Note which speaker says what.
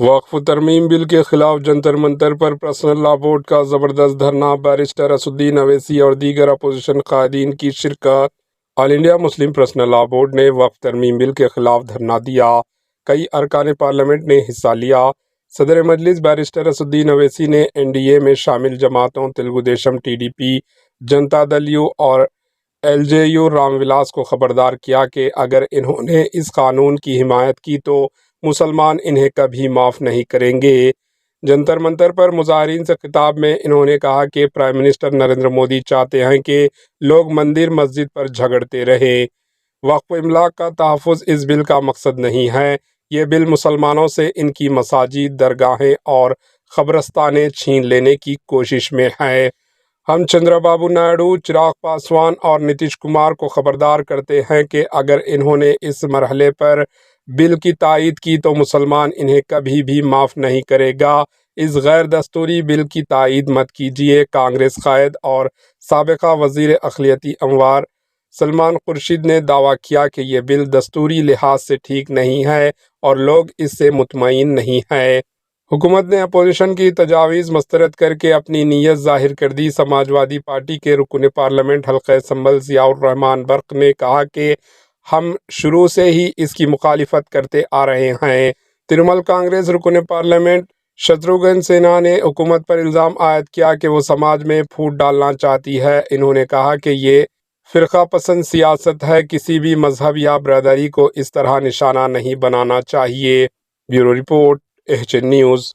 Speaker 1: وقف ترمیم بل کے خلاف جنتر منتر پر پرسنل لا بورڈ کا زبردست دھرنا، بیرسٹر اسدالدین اویسی اور دیگر اپوزیشن قائدین کی شرکت۔ آل انڈیا مسلم پرسنل لا بورڈ نے وقف ترمیم بل کے خلاف دھرنا دیا۔ کئی ارکان پارلیمنٹ نے حصہ لیا۔ صدر مجلس بیرسٹر اسدالدین اویسی نے این ڈی اے میں شامل جماعتوں Telugu Desam, T D P, Janata Dal U اور L J U Ram Vilas کو خبردار کیا کہ اگر انہوں نے اس قانون کی حمایت کی تو مسلمان انہیں کبھی معاف نہیں کریں گے۔ جنتر منتر پر مظاہرین سے خطاب میں انہوں نے کہا کہ پرائم منسٹر نریندر مودی چاہتے ہیں کہ لوگ مندر مسجد پر جھگڑتے رہیں۔ وقف املاک کا تحفظ اس بل کا مقصد نہیں ہے۔ یہ بل مسلمانوں سے ان کی مساجد، درگاہیں اور قبرستانیں چھین لینے کی کوشش میں ہے۔ ہم چندرا بابو نائیڈو، چراغ پاسوان اور نتیش کمار کو خبردار کرتے ہیں کہ اگر انہوں نے اس مرحلے پر بل کی تائید کی تو مسلمان انہیں کبھی بھی معاف نہیں کرے گا۔ اس غیر دستوری بل کی تائید مت کیجیے۔ کانگریس قائد اور سابقہ وزیر اقلیتی امور سلمان خورشید نے دعویٰ کیا کہ یہ بل دستوری لحاظ سے ٹھیک نہیں ہے اور لوگ اس سے مطمئن نہیں ہیں۔ حکومت نے اپوزیشن کی تجاویز مسترد کر کے اپنی نیت ظاہر کر دی۔ سماجوادی پارٹی کے رکن پارلیمنٹ حلقہ سنبل ضیاء الرحمان برق نے کہا کہ ہم شروع سے ہی اس کی مخالفت کرتے آ رہے ہیں۔ ترنمول کانگریس رکن پارلیمنٹ شتروگھن سنہا نے حکومت پر الزام عائد کیا کہ وہ سماج میں پھوٹ ڈالنا چاہتی ہے۔ انہوں نے کہا کہ یہ فرقہ پسند سیاست ہے۔ کسی بھی مذہب یا برادری کو اس طرح نشانہ نہیں بنانا چاہیے۔ Bureau report, H N news.